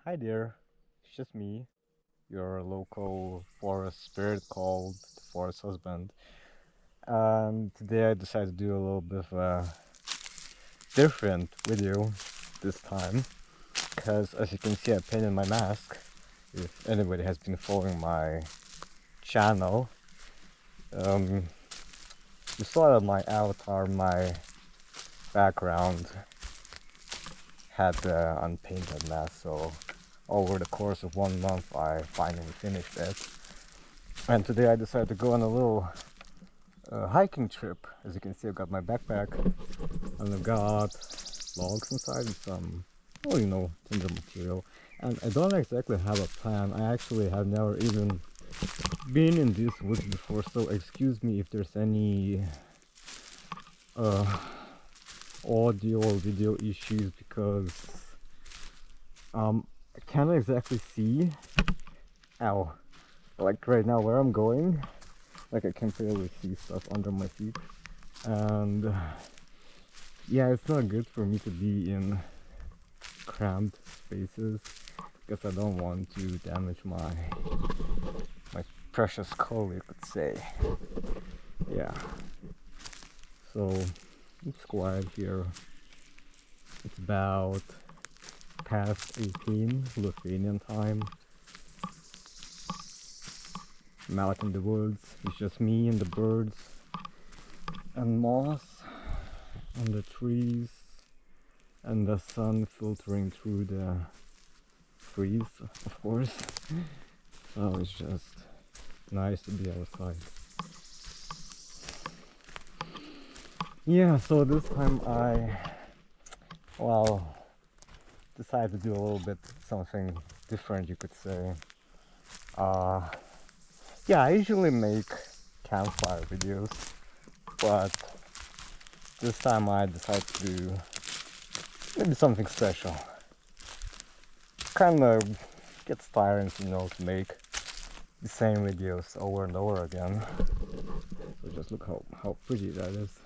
Hi there, it's just me, your local forest spirit called the Forest Husband. And today I decided to do a little bit of a different video this time, because as you can see I painted my mask. If anybody has been following my channel, um, you saw that my avatar, my background had the unpainted mask, so over the course of 1 month I finally finished it. And today I decided to go on a little hiking trip. As you can see, I've got my backpack and I've got logs inside and some, well, tinder material. And I don't exactly have a plan. I actually have never even been in these woods before, so excuse me if there's any audio or video issues, because I can't exactly see, like right now where I'm going. Like I can barely see stuff under my feet, and yeah, it's not good for me to be in cramped spaces because I don't want to damage my precious skull, you could say. Yeah, so it's quiet here. It's about past 18 Lithuanian time. I'm out in the woods. It's just me and the birds and moss on the trees and the sun filtering through the trees, of course. So it's just nice to be outside. Yeah, so this time I decided to do a little bit something different, you could say. Yeah, I usually make campfire videos, but this time I decided to do maybe something special. Kinda gets tiring, to make the same videos over and over again. So just look how pretty that is.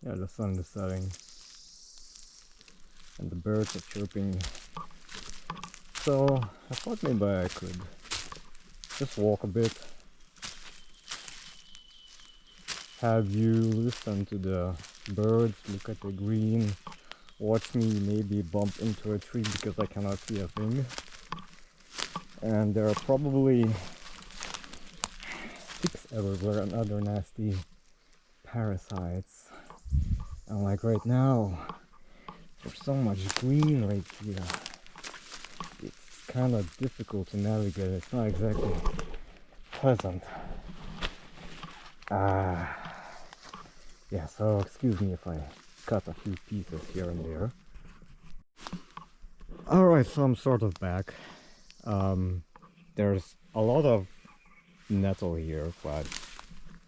Yeah, the sun is setting and the birds are chirping. So I thought maybe I could just walk a bit, have you listen to the birds, look at the green, watch me maybe bump into a tree because I cannot see a thing. And there are probably ticks everywhere and other nasty parasites. And like right now, there's so much green right here. It's kind of difficult to navigate. It's not exactly pleasant. Yeah, so excuse me if I cut a few pieces here and there. Alright, so I'm sort of back. There's a lot of nettle here, but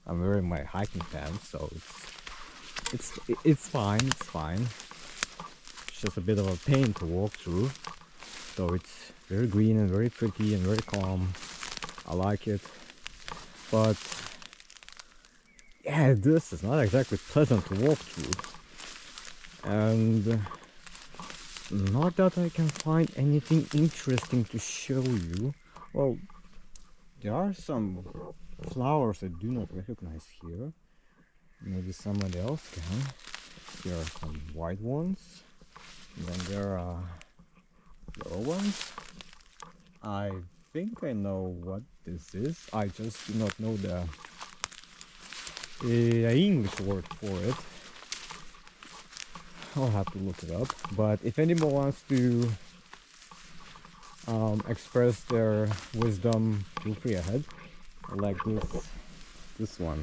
I'm wearing my hiking pants, so it's fine, it's fine. It's just a bit of a pain to walk through. So it's very green and very pretty and very calm. I like it. But yeah, this is not exactly pleasant to walk through. And not that I can find anything interesting to show you. Well, there are some flowers I do not recognize here. Maybe somebody else can. There are some white ones. And then there are yellow ones. I think I know what this is. I just do not know the English word for it. I'll have to look it up. But if anyone wants to express their wisdom, feel free ahead. I like this one.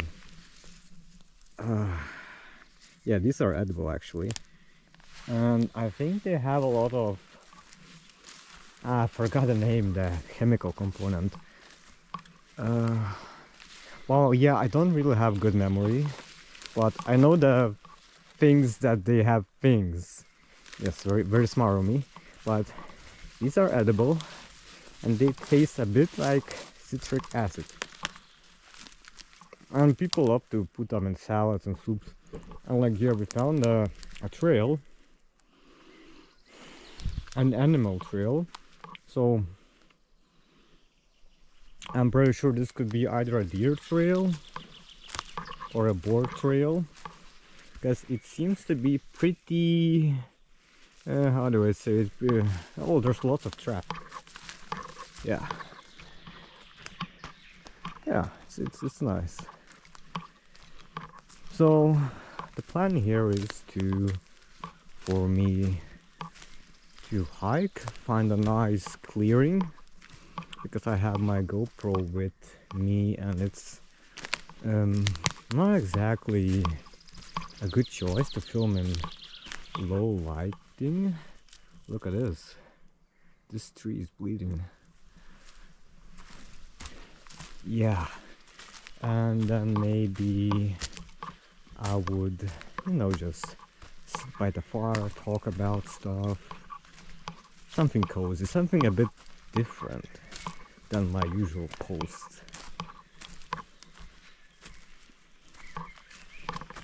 Yeah, these are edible actually, and I think they have a lot of I forgot the name, the chemical component. Well, yeah, I don't really have good memory, but I know the things that they have things. Yes, very, very smart of me. But these are edible and they taste a bit like citric acid. And people love to put them in salads and soups. And like here we found a trail. an animal trail. So I'm pretty sure this could be either a deer trail or a boar trail, because it seems to be pretty, how do I say it? Oh, there's lots of traffic. Yeah. Yeah, it's nice. So the plan here is for me to hike, find a nice clearing, because I have my GoPro with me and it's not exactly a good choice to film in low lighting. Look at this. This tree is bleeding. Yeah. And then maybe I would, just sit by the fire, talk about stuff. Something cozy, something a bit different than my usual posts.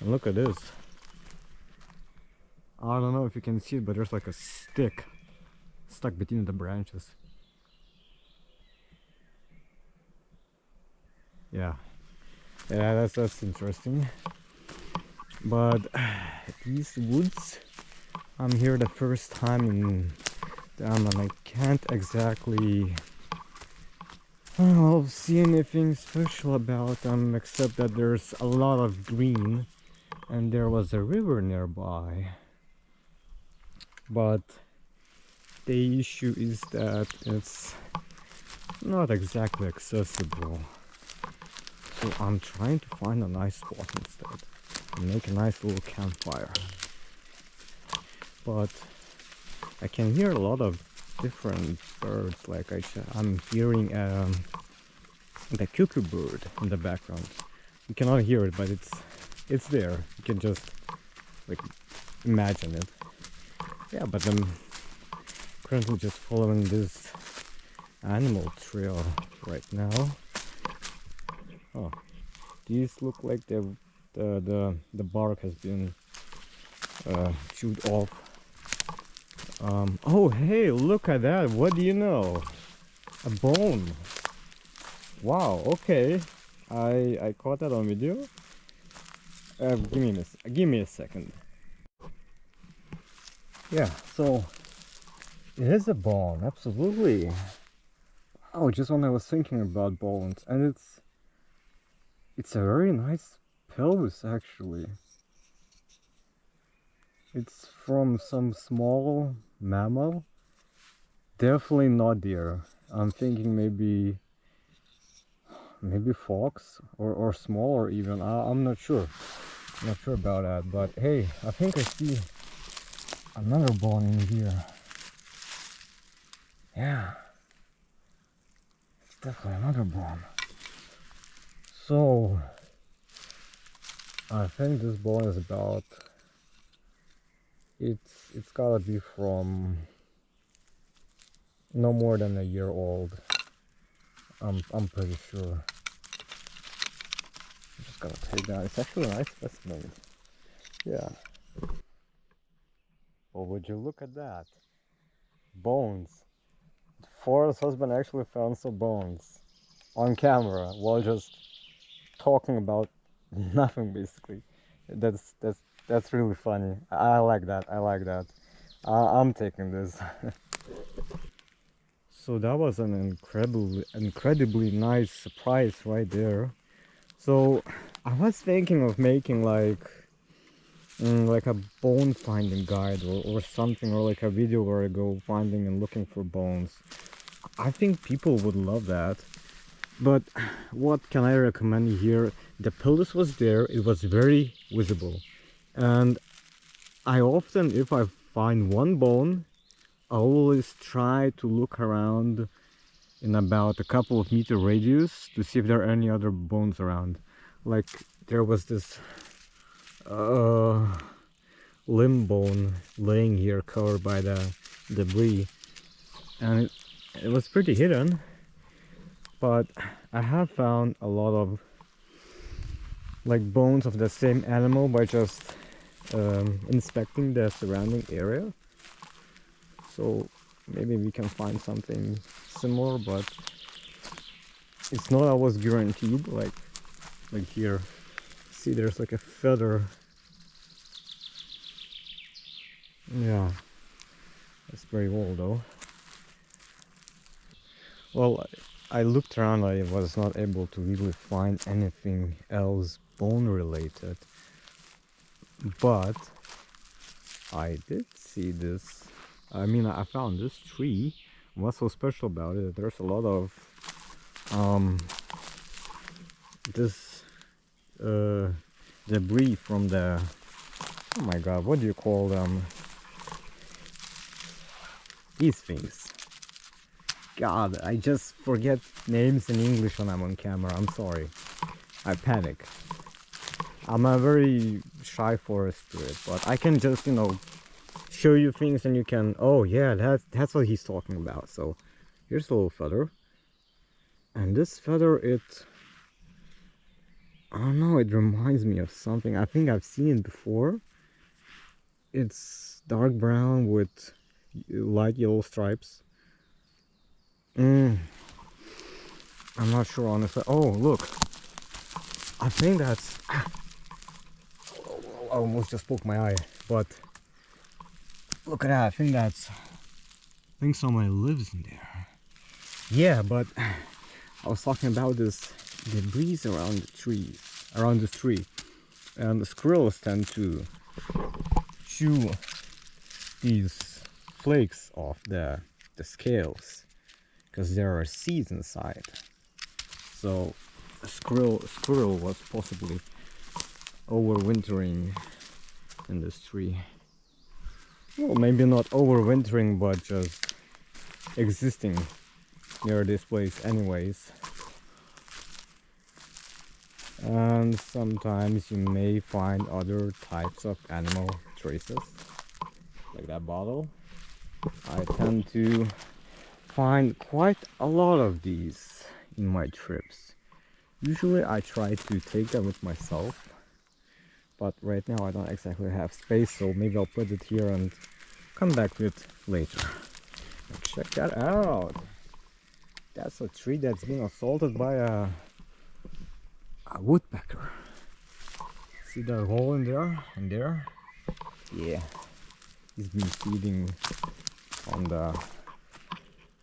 And look at this. I don't know if you can see it, but there's like a stick stuck between the branches. Yeah, that's interesting. But these woods, I'm here the first time in them, and I can't exactly see anything special about them, except that there's a lot of green and there was a river nearby. But the issue is that it's not exactly accessible. So I'm trying to find a nice spot instead and make a nice little campfire. But I can hear a lot of different birds, like I'm hearing the cuckoo bird in the background. You cannot hear it, but it's there. You can just like imagine it. Yeah, but I'm currently just following this animal trail right now. Oh, these look like the bark has been chewed off. Oh hey, look at that! What do you know? A bone. Wow. Okay, I caught that on video. Give me a second. Yeah. So it is a bone. Absolutely. Oh, just when I was thinking about bones, and it's a very nice pelvis actually. It's from some small mammal. Definitely not deer. I'm thinking maybe fox or smaller even. I'm not sure. Not sure about that. But hey, I think I see another bone in here. Yeah, it's definitely another bone. So I think this bone is about. It's gotta be from no more than a year old. I'm pretty sure. I'm just gonna take that. It's actually a nice specimen. Yeah. Well, would you look at that? Bones. The forest husband actually found some bones on camera while just talking about nothing basically. That's really funny. I like that. I like that. I'm taking this. So that was an incredibly nice surprise right there. So I was thinking of making like a bone finding guide or something, or like a video where I go finding and looking for bones. I think people would love that. But what can I recommend here? The pelvis was there, it was very visible. And I often, if I find one bone, I always try to look around in about a couple of meter radius to see if there are any other bones around. Like there was this limb bone laying here covered by the debris, and it was pretty hidden, but I have found a lot of like bones of the same animal by just inspecting the surrounding area. So maybe we can find something similar, but it's not always guaranteed. Like here, see, there's like a feather. Yeah, it's very old though. Well, I looked around, I was not able to really find anything else bone related, but I did see this. I mean, I found this tree. What's so special about it? There's a lot of this debris from the, oh my god, what do you call them? These things. God, I just forget names in English when I'm on camera. I'm sorry. I panic. I'm a very shy forest spirit, but I can just, you know, show you things and you can, oh yeah, that's what he's talking about. So here's a little feather. And this feather, I don't know, it reminds me of something. I think I've seen it before. It's dark brown with light yellow stripes. I'm not sure honestly. Oh, look. I think that's... I almost just poked my eye. But look at that. I think somebody lives in there. Yeah, but I was talking about this debris around this tree. And the squirrels tend to chew these flakes off the scales, because there are seeds inside. So a squirrel was possibly overwintering in this tree. Well, maybe not overwintering, but just existing near this place anyways. And sometimes you may find other types of animal traces, like that bottle. I tend to find quite a lot of these in my trips. Usually I try to take them with myself, but right now I don't exactly have space, so maybe I'll put it here and come back to it later. And check that out! That's a tree that's been assaulted by a woodpecker. See that hole in there and there? Yeah, he's been feeding on the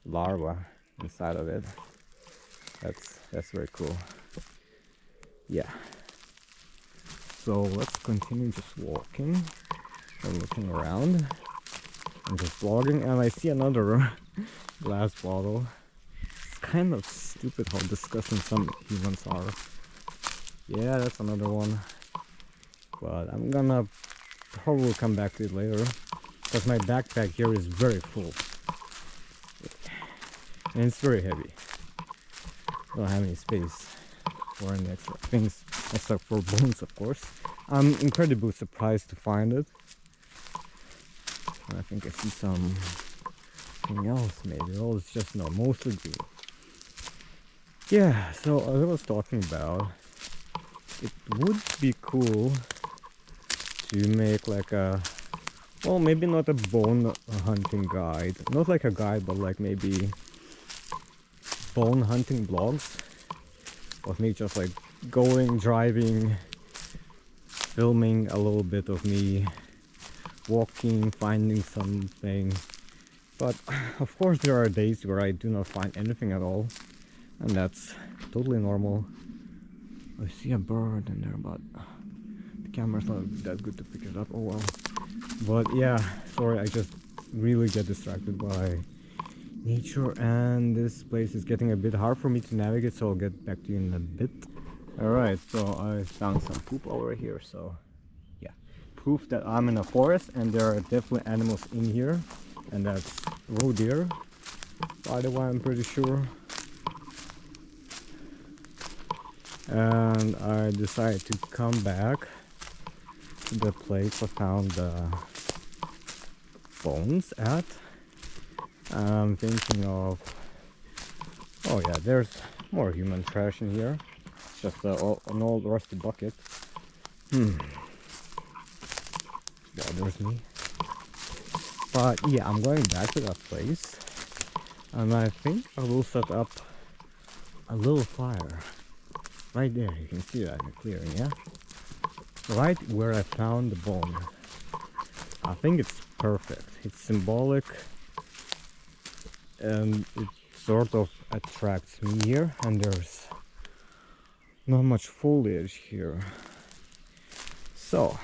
larva inside of it. That's very cool. Yeah. So let's continue just walking and looking around and just vlogging. And I see another glass bottle. It's kind of stupid how disgusting some humans are. Yeah, that's another one. But I'm gonna probably come back to it later, because my backpack here is very full. And it's very heavy. I don't have any space for any extra things, except for bones, of course. I'm incredibly surprised to find it. I think I see something else maybe. Oh, it's just no, mostly green. Yeah, so as I was talking about, it would be cool to make like a, well, maybe not a bone hunting guide, not like a guide, but like maybe bone hunting vlogs of me just like going, driving, filming a little bit of me walking, finding something. But of course there are days where I do not find anything at all, and that's totally normal. I see a bird in there, but the camera's not that good to pick it up. Oh well. But yeah, sorry, I just really get distracted by nature, and this place is getting a bit hard for me to navigate, so I'll get back to you in a bit. Alright, so I found some poop over here, so yeah, proof that I'm in a forest and there are definitely animals in here, and that's roe deer, by the way, I'm pretty sure. And I decided to come back to the place I found the bones at. I'm thinking of, oh yeah, there's more human trash in here. Just an old rusty bucket. Bothers me. But yeah, I'm going back to that place, and I think I will set up a little fire right there. You can see that clearly, yeah? Right where I found the bone. I think it's perfect. It's symbolic, and it sort of attracts me here, and there's not much foliage here. So,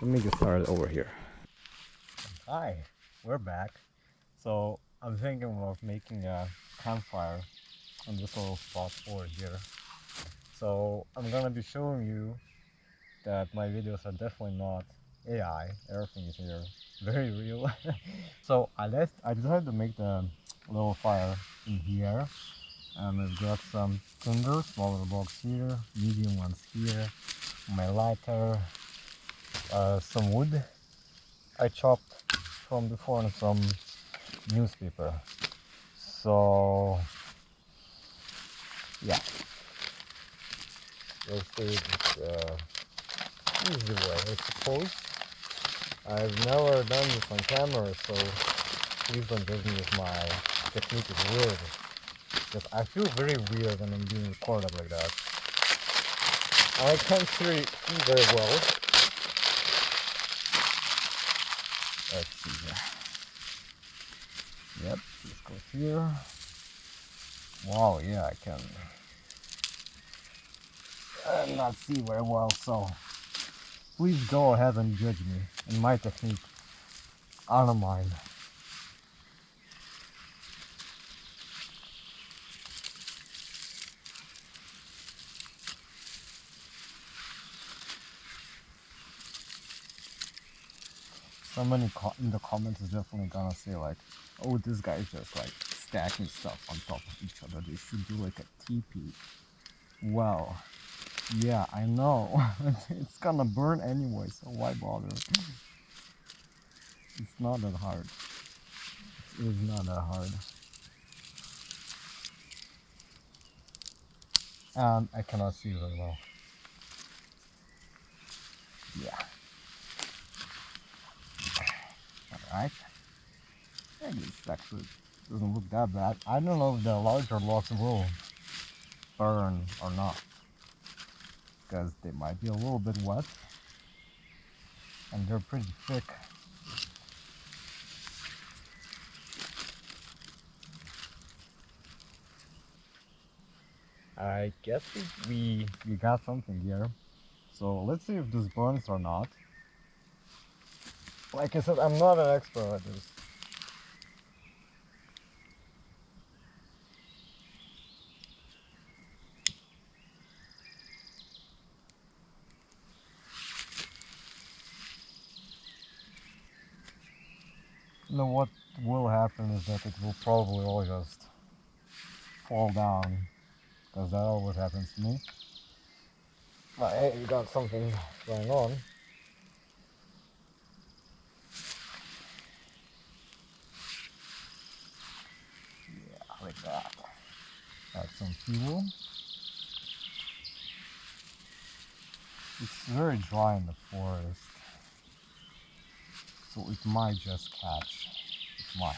let me get started over here. Hi, we're back. So, I'm thinking of making a campfire on this little spot over here. So, I'm gonna be showing you that my videos are definitely not AI. Everything is here very real. So, I decided to make the little fire in here. And I've got some tinder, smaller blocks here, medium ones here, my lighter, some wood I chopped from before, and some newspaper. So yeah, let's do this easy way, I suppose. I've never done this on camera, so please don't judge me if my technique is weird. Because I feel very weird when I'm being recorded like that. I can't see very well. Let's see here. Yep, this goes here. Wow, yeah, I can not see very well, so please go ahead and judge me and my technique. I don't mind. Somebody in the comments is definitely gonna say like, oh, this guy's just like stacking stuff on top of each other. They should do like a teepee. Well, yeah, I know. It's gonna burn anyway, so why bother? It's not that hard. It is not that hard. And I cannot see very well. Yeah. Alright. I guess actually doesn't look that bad. I don't know if the larger blocks will burn or not, because they might be a little bit wet and they're pretty thick. I guess we got something here. So let's see if this burns or not. Like I said, I'm not an expert at this. You know what will happen is that it will probably all just fall down, because that always happens to me. But hey, you got something going on. Yeah, like that. Add some fuel. It's very dry in the forest, so it might just catch. It might.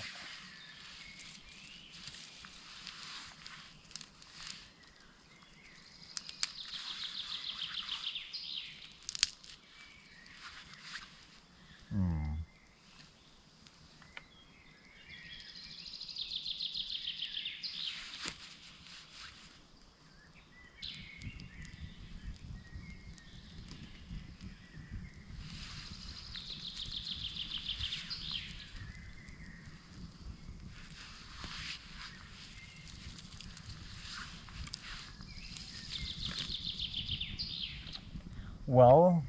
Well,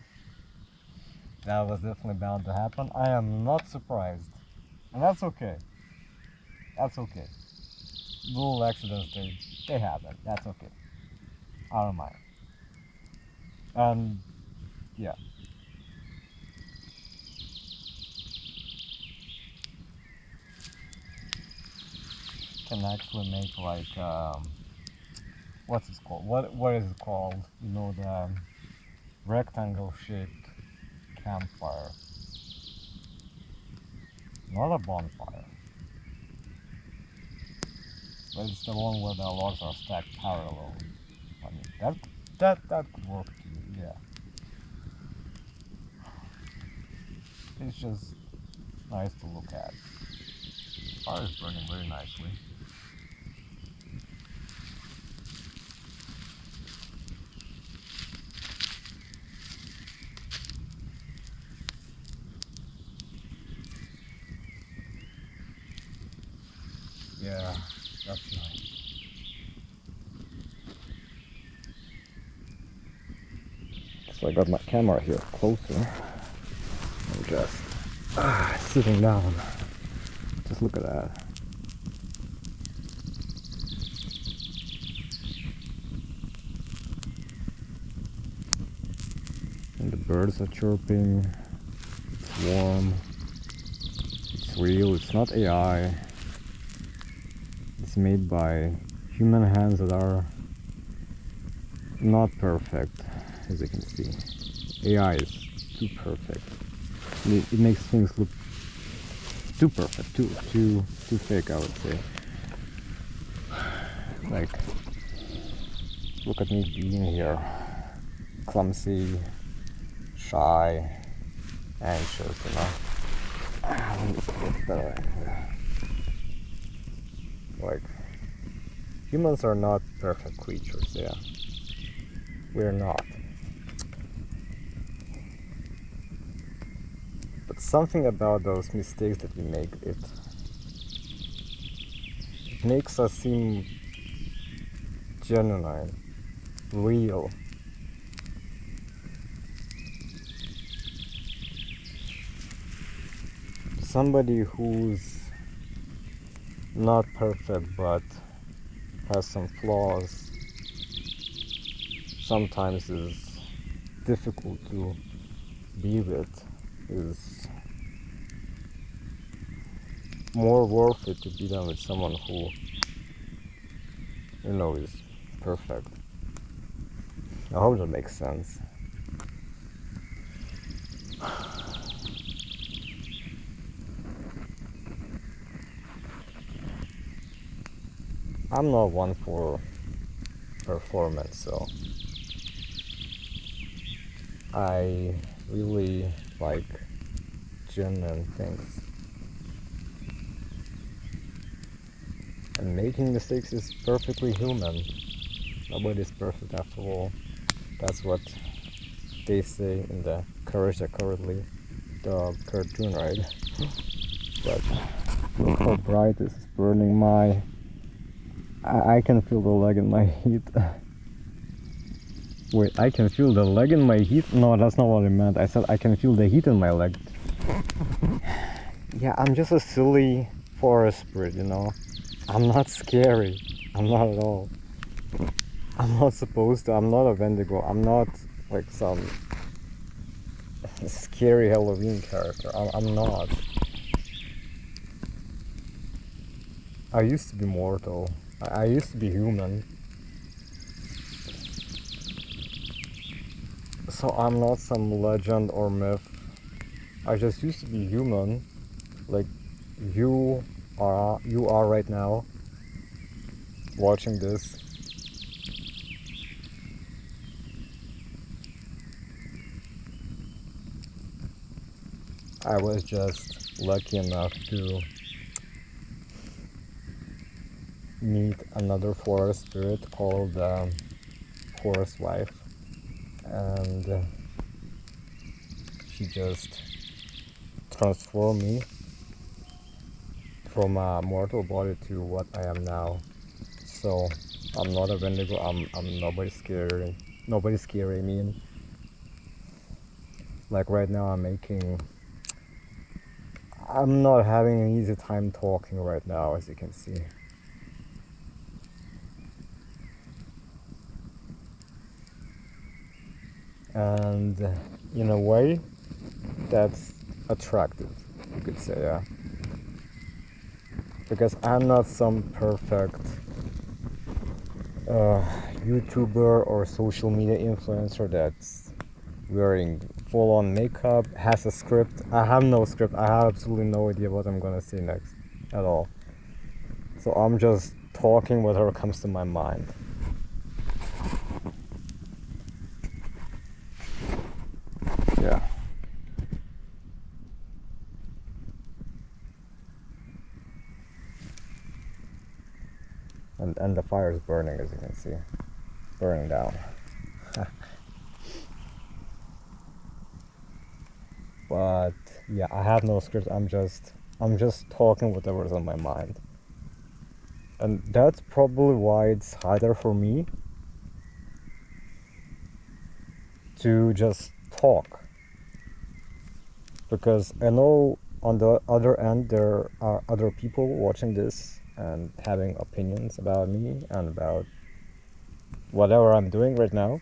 that was definitely bound to happen. I am not surprised. And that's okay. That's okay. Little accidents, they happen. That's okay. I don't mind. And yeah. Can actually make like what's it called? What is it called? You know, the rectangle shaped campfire. not a bonfire, but it's the one where the logs are stacked parallel. I mean, that could work too, yeah. It's just nice to look at. Fire is burning very nicely. Yeah, that's nice. So I got my camera here closer. I'm just sitting down. Just look at that. And the birds are chirping. It's warm. It's real. It's not AI. It's made by human hands that are not perfect, as you can see. AI is too perfect. It makes things look too perfect, too fake, I would say. Like, look at me being here, clumsy, shy, anxious, you know. Let me get better angle. Like, humans are not perfect creatures, yeah. We're not. But something about those mistakes that we make, it makes us seem genuine, real. Somebody who's not perfect but has some flaws sometimes is difficult to be with, is more worth it to be done with someone who, you know, is perfect. I hope that makes sense. I'm not one for performance, so I really like genuine things. And making mistakes is perfectly human. Nobody's perfect after all. That's what they say in the Courage the Cowardly Dog cartoon, right? But look how bright this is burning. I can feel the leg in my heat. Wait, I can feel the leg in my heat? No, that's not what I meant. I said I can feel the heat in my leg. Yeah, I'm just a silly forest spirit, you know? I'm not scary. I'm not at all. I'm not supposed to. I'm not a Wendigo. I'm not like some scary Halloween character. I'm not. I used to be mortal. I used to be human. So I'm not some legend or myth. I just used to be human, like you are right now, watching this. I was just lucky enough to meet another forest spirit called Forest Wife, and she just transformed me from a mortal body to what I am now. So I'm not a Wendigo. I'm nobody scary. Nobody scary. I mean, like right now I'm not having an easy time talking right now, as you can see. And in a way, that's attractive, you could say, yeah. Because I'm not some perfect YouTuber or social media influencer that's wearing full-on makeup, has a script. I have no script. I have absolutely no idea what I'm gonna say next at all. So I'm just talking whatever comes to my mind. Yeah. And the fire is burning, as you can see. Burning down. But yeah, I have no script. I'm just talking whatever's on my mind. And that's probably why it's harder for me to just talk. Because I know on the other end there are other people watching this and having opinions about me and about whatever I'm doing right now.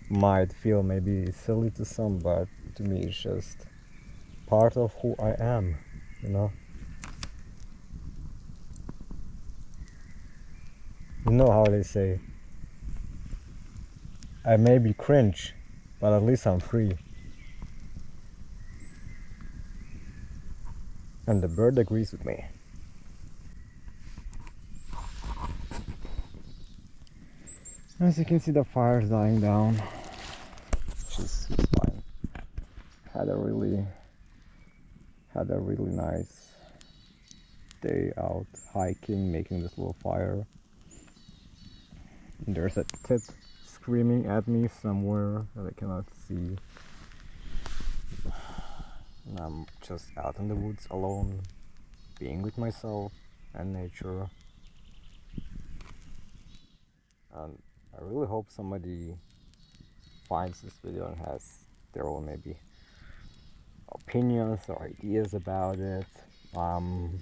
Might feel maybe silly to some, but to me it's just part of who I am, you know? You know how they say, I may be cringe, but at least I'm free. And the bird agrees with me. As you can see, the fire's dying down, which is fine. Had a really nice day out hiking, making this little fire. And there's a tit screaming at me somewhere that I cannot see. And I'm just out in the woods alone, being with myself and nature. And I really hope somebody finds this video and has their own maybe opinions or ideas about it. I'm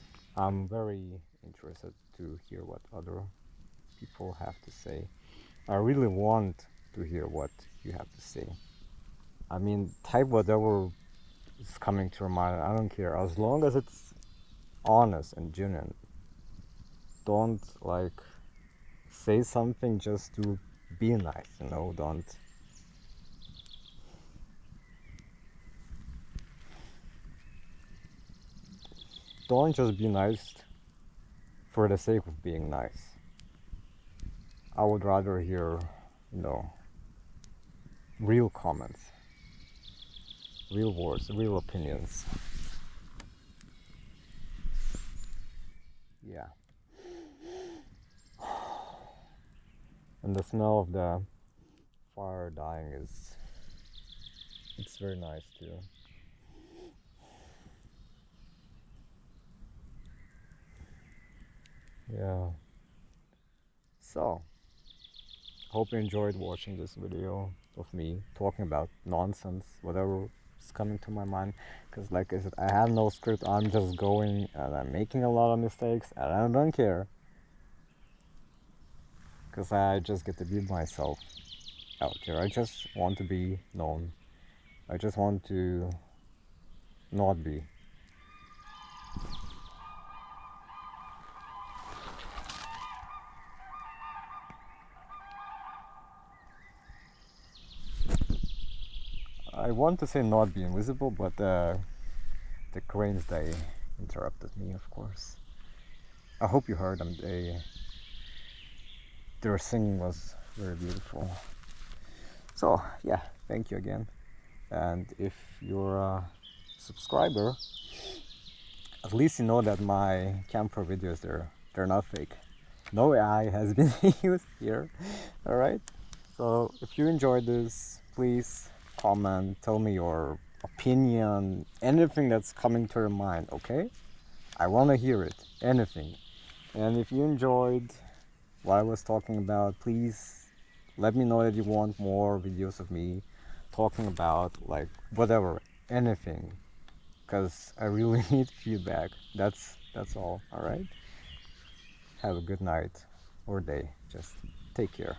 very interested to hear what other people have to say. I really want to hear what you have to say. I mean, type whatever is coming to your mind. I don't care, as long as it's honest and genuine. Don't like say something just to be nice, you know. Don't just be nice for the sake of being nice. I would rather hear, you know, real comments, real words, real opinions. Yeah. And the smell of the fire dying it's very nice too. Yeah. So, hope you enjoyed watching this video of me talking about nonsense, whatever is coming to my mind. Because like I said, I have no script. I'm just going and I'm making a lot of mistakes and I don't care. Because I just get to be myself out here. I just want to be known. I just want to not be. I want to say not be invisible, but the cranes, they interrupted me, of course. I hope you heard them. Their singing was very beautiful. So yeah, thank you again. And if you're a subscriber, at least you know that my camper videos, they're not fake. No AI has been used here. All right. So if you enjoyed this, please comment, tell me your opinion, anything that's coming to your mind. Okay, I want to hear it, anything. And if you enjoyed what I was talking about, please let me know that you want more videos of me talking about like whatever, anything, because I really need feedback. That's all. All right, have a good night or day. Just take care.